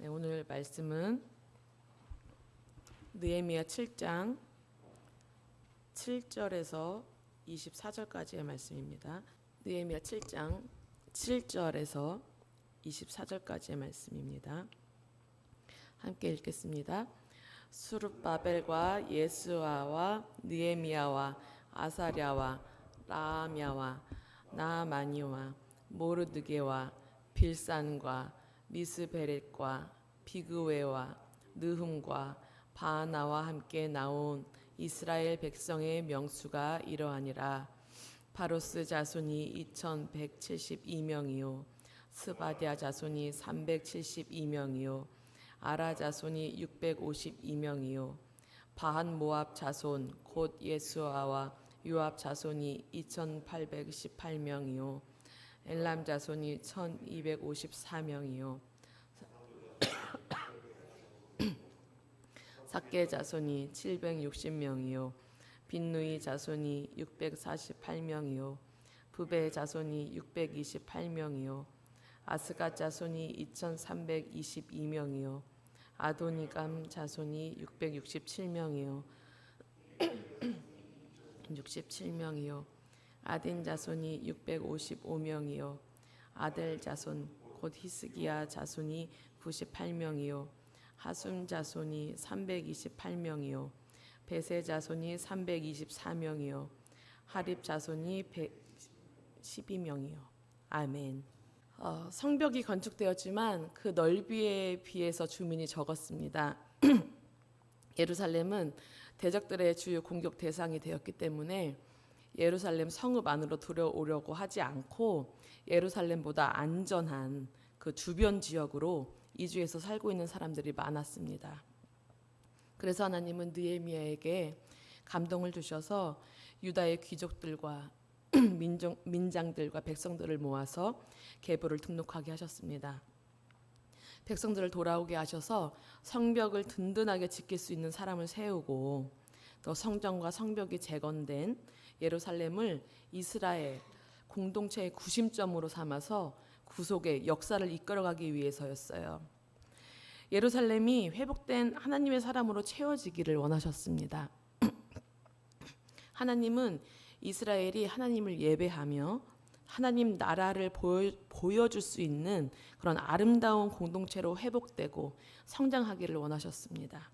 네, 오늘 말씀은 느헤미야 7장 7절에서 24절까지의 말씀입니다. 느헤미야 7장 7절에서 24절까지의 말씀입니다. 함께 읽겠습니다. 수룹바벨과 예스와와 느헤미야와 아사랴와 라함야와 나아마니와 모르드게와 빌산과 미스베렛과 비그웨와 느흠과 바하나와 함께 나온 이스라엘 백성의 명수가 이러하니라. 바로스 자손이 2172명이요 스바디아 자손이 372명이요 아라 자손이 652명이요 바한 모압 자손 곧 예수아와 요압 자손이 2818명이요 엘람 자손이 1254명이요 삭게 자손이 760명이요 빈누이 자손이 648명이요 부베 자손이 628명이요 아스가 자손이 2322명이요 아도니감 자손이 667명이요 67명이요 아딘 자손이 655명이요 아델 자손 곧 히스기야 자손이 98명이요 하숨 자손이 328명이요 베세 자손이 324명이요 하립 자손이 112명이요 아멘. 성벽이 건축되었지만 그 넓이에 비해서 주민이 적었습니다. 예루살렘은 대적들의 주요 공격 대상이 되었기 때문에 예루살렘 성읍 안으로 들어오려고 하지 않고 예루살렘보다 안전한 그 주변 지역으로 이주해서 살고 있는 사람들이 많았습니다. 그래서 하나님은 느헤미야에게 감동을 주셔서 유다의 귀족들과 민장들과 백성들을 모아서 계보를 등록하게 하셨습니다. 백성들을 돌아오게 하셔서 성벽을 든든하게 지킬 수 있는 사람을 세우고 또 성전과 성벽이 재건된 예루살렘을 이스라엘 공동체의 구심점으로 삼아서 구속의 역사를 이끌어가기 위해서였어요. 예루살렘이 회복된 하나님의 사람으로 채워지기를 원하셨습니다. 하나님은 이스라엘이 하나님을 예배하며 하나님 나라를 보여줄 수 있는 그런 아름다운 공동체로 회복되고 성장하기를 원하셨습니다.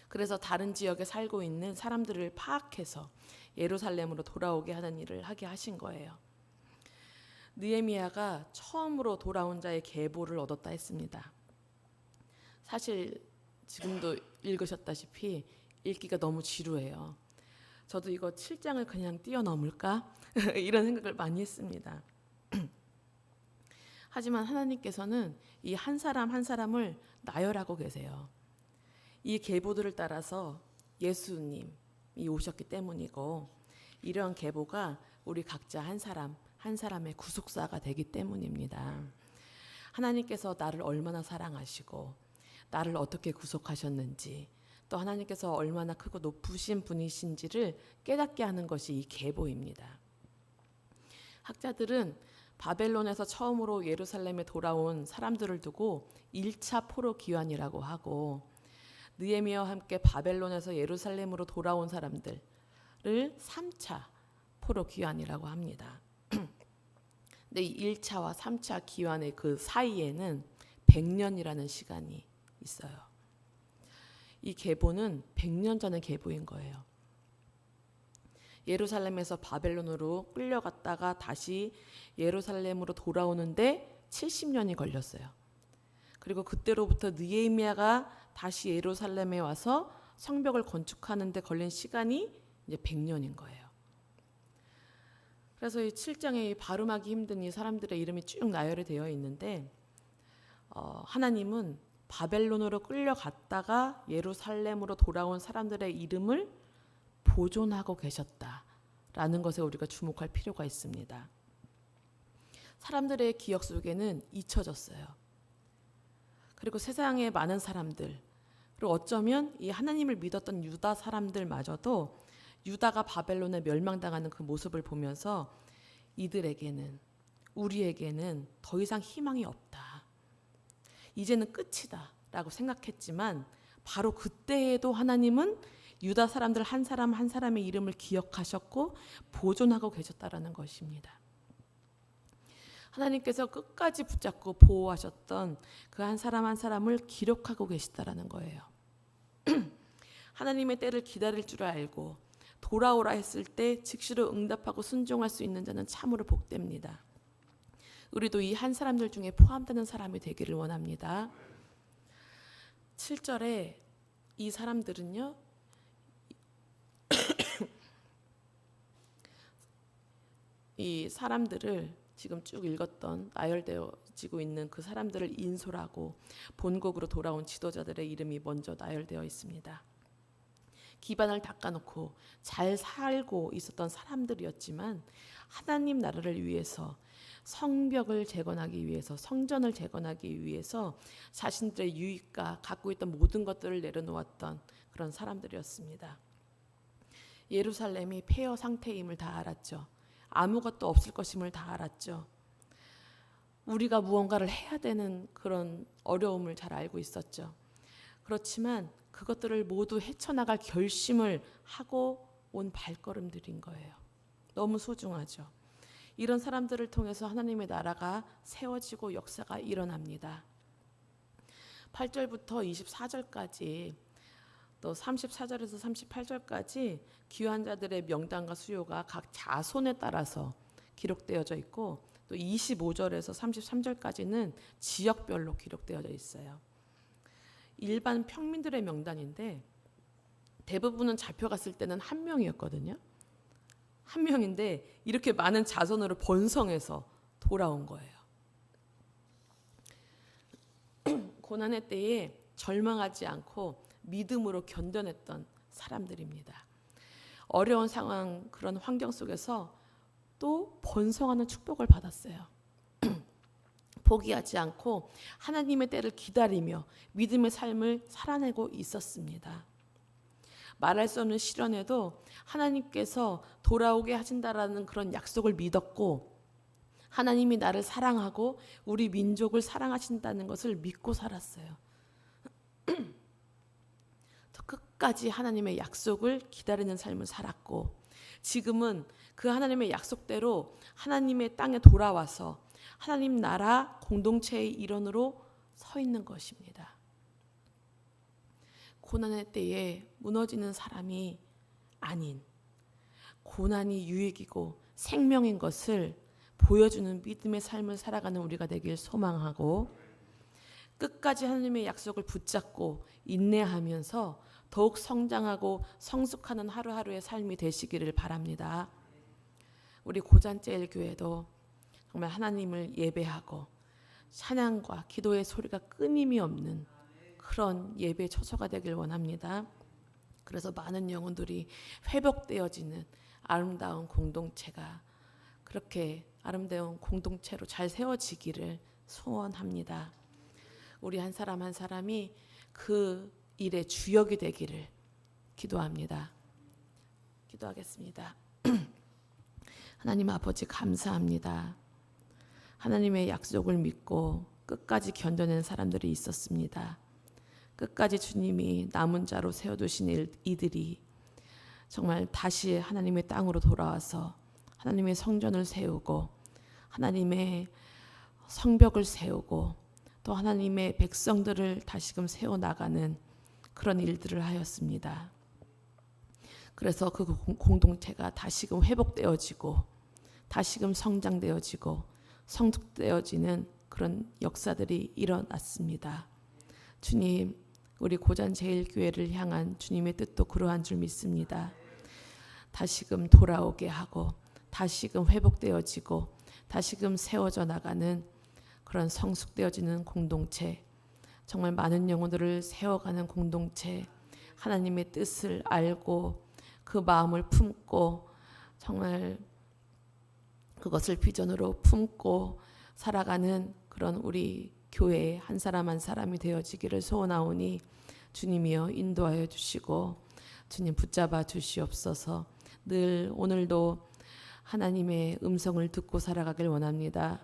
그래서 다른 지역에 살고 있는 사람들을 파악해서 예루살렘으로 돌아오게 하는 일을 하게 하신 거예요. 느헤미야가 처음으로 돌아온 자의 계보를 얻었다 했습니다. 사실 지금도 읽으셨다시피 읽기가 너무 지루해요. 저도 이거 7장을 그냥 뛰어넘을까? 이런 생각을 많이 했습니다. 하지만 하나님께서는 이 한 사람 한 사람을 나열하고 계세요. 이 계보들을 따라서 예수님이 오셨기 때문이고 이러한 계보가 우리 각자 한 사람 한 사람의 구속사가 되기 때문입니다. 하나님께서 나를 얼마나 사랑하시고 나를 어떻게 구속하셨는지 또 하나님께서 얼마나 크고 높으신 분이신지를 깨닫게 하는 것이 이 계보입니다. 학자들은 바벨론에서 처음으로 예루살렘에 돌아온 사람들을 두고 1차 포로 귀환이라고 하고 느헤미야와 함께 바벨론에서 예루살렘으로 돌아온 사람들을 3차 포로 귀환이라고 합니다. 근데 이 1차와 3차 귀환의 그 사이에는 100년이라는 시간이 있어요. 이 계보는 100년 전의 계보인 거예요. 예루살렘에서 바벨론으로 끌려갔다가 다시 예루살렘으로 돌아오는데 70년이 걸렸어요. 그리고 그때로부터 느헤미야가 다시 예루살렘에 와서 성벽을 건축하는 데 걸린 시간이 이제 100년인 거예요. 그래서 이 7장에 발음하기 힘든 이 사람들의 이름이 쭉 나열이 되어 있는데 하나님은 바벨론으로 끌려갔다가 예루살렘으로 돌아온 사람들의 이름을 보존하고 계셨다라는 것에 우리가 주목할 필요가 있습니다. 사람들의 기억 속에는 잊혀졌어요. 그리고 세상의 많은 사람들 그리고 어쩌면 이 하나님을 믿었던 유다 사람들마저도 유다가 바벨론에 멸망당하는 그 모습을 보면서 이들에게는 우리에게는 더 이상 희망이 없다. 이제는 끝이다 라고 생각했지만 바로 그때에도 하나님은 유다 사람들 한 사람 한 사람의 이름을 기억하셨고 보존하고 계셨다라는 것입니다. 하나님께서 끝까지 붙잡고 보호하셨던 그 한 사람 한 사람을 기록하고 계시다라는 거예요. 하나님의 때를 기다릴 줄 알고 돌아오라 했을 때 즉시로 응답하고 순종할 수 있는 자는 참으로 복됩니다. 우리도 이 한 사람들 중에 포함되는 사람이 되기를 원합니다. 7절에 이 사람들은요, 이 사람들을 지금 쭉 읽었던 나열되어지고 있는 그 사람들을 인솔하고 본국으로 돌아온 지도자들의 이름이 먼저 나열되어 있습니다. 기반을 닦아놓고 잘 살고 있었던 사람들이었지만 하나님 나라를 위해서 성벽을 재건하기 위해서 성전을 재건하기 위해서 자신들의 유익과 갖고 있던 모든 것들을 내려놓았던 그런 사람들이었습니다. 예루살렘이 폐허 상태임을 다 알았죠. 아무것도 없을 것임을 다 알았죠. 우리가 무언가를 해야 되는 그런 어려움을 잘 알고 있었죠. 그렇지만 그것들을 모두 헤쳐나갈 결심을 하고 온 발걸음들인 거예요. 너무 소중하죠. 이런 사람들을 통해서 하나님의 나라가 세워지고 역사가 일어납니다. 8절부터 24절까지 또 34절에서 38절까지 귀한 자들의 명단과 수요가 각 자손에 따라서 기록되어져 있고 또 25절에서 33절까지는 지역별로 기록되어져 있어요. 일반 평민들의 명단인데 대부분은 잡혀갔을 때는 한 명이었거든요. 한 명인데 이렇게 많은 자손으로 번성해서 돌아온 거예요. 고난의 때에 절망하지 않고 믿음으로 견뎌냈던 사람들입니다. 어려운 상황, 그런 환경 속에서 또 번성하는 축복을 받았어요. 포기하지 않고 하나님의 때를 기다리며 믿음의 삶을 살아내고 있었습니다. 말할 수 없는 시련에도 하나님께서 돌아오게 하신다라는 그런 약속을 믿었고 하나님이 나를 사랑하고 우리 민족을 사랑하신다는 것을 믿고 살았어요. 끝까지 하나님의 약속을 기다리는 삶을 살았고 지금은 그 하나님의 약속대로 하나님의 땅에 돌아와서 하나님 나라 공동체의 일원으로 서 있는 것입니다. 고난의 때에 무너지는 사람이 아닌 고난이 유익이고 생명인 것을 보여주는 믿음의 삶을 살아가는 우리가 되길 소망하고 끝까지 하나님의 약속을 붙잡고 인내하면서 더욱 성장하고 성숙하는 하루하루의 삶이 되시기를 바랍니다. 우리 고잔제일교회도 정말 하나님을 예배하고 찬양과 기도의 소리가 끊임이 없는 그런 예배 처소가 되길 원합니다. 그래서 많은 영혼들이 회복되어지는 아름다운 공동체가 그렇게 아름다운 공동체로 잘 세워지기를 소원합니다. 우리 한 사람 한 사람이 그 일의 주역이 되기를 기도합니다. 기도하겠습니다. 하나님 아버지 감사합니다. 하나님의 약속을 믿고 끝까지 견뎌낸 사람들이 있었습니다. 끝까지 주님이 남은 자로 세워두신 이들이 정말 다시 하나님의 땅으로 돌아와서 하나님의 성전을 세우고 하나님의 성벽을 세우고 또 하나님의 백성들을 다시금 세워나가는 그런 일들을 하였습니다. 그래서 그 공동체가 다시금 회복되어지고 다시금 성장되어지고 성숙되어지는 그런 역사들이 일어났습니다. 주님, 우리 고잔제일교회를 향한 주님의 뜻도 그러한 줄 믿습니다. 다시금 돌아오게 하고 다시금 회복되어지고 다시금 세워져 나가는 그런 성숙되어지는 공동체, 정말 많은 영혼들을 세워가는 공동체, 하나님의 뜻을 알고 그 마음을 품고 정말 그것을 비전으로 품고 살아가는 그런 우리 교회의 한 사람 한 사람이 되어지기를 소원하오니 주님이여 인도하여 주시고 주님 붙잡아 주시옵소서. 늘 오늘도 하나님의 음성을 듣고 살아가길 원합니다.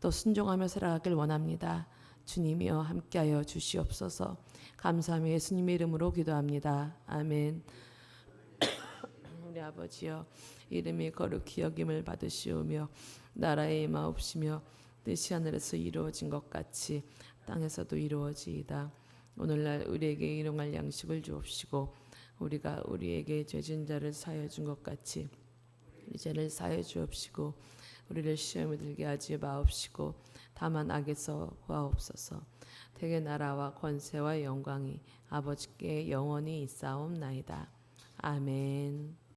또 순종하며 살아가길 원합니다. 주님이여 함께하여 주시옵소서. 감사하며 예수님의 이름으로 기도합니다. 아멘. 우리 아버지여, 이름이 거룩히 여김을 받으시오며 나라의 임하옵시며 뜻이 하늘에서 이루어진 것 같이 땅에서도 이루어지이다. 오늘날 우리에게 일용할 양식을 주옵시고 우리가 우리에게 죄진 자를 사하여 준 것 같이 우리 죄를 사하여 주옵시고 우리를 시험에 들게 하지 마옵시고 다만 악에서 구하옵소서. 대개 나라와 권세와 영광이 아버지께 영원히 있사옵나이다. 아멘.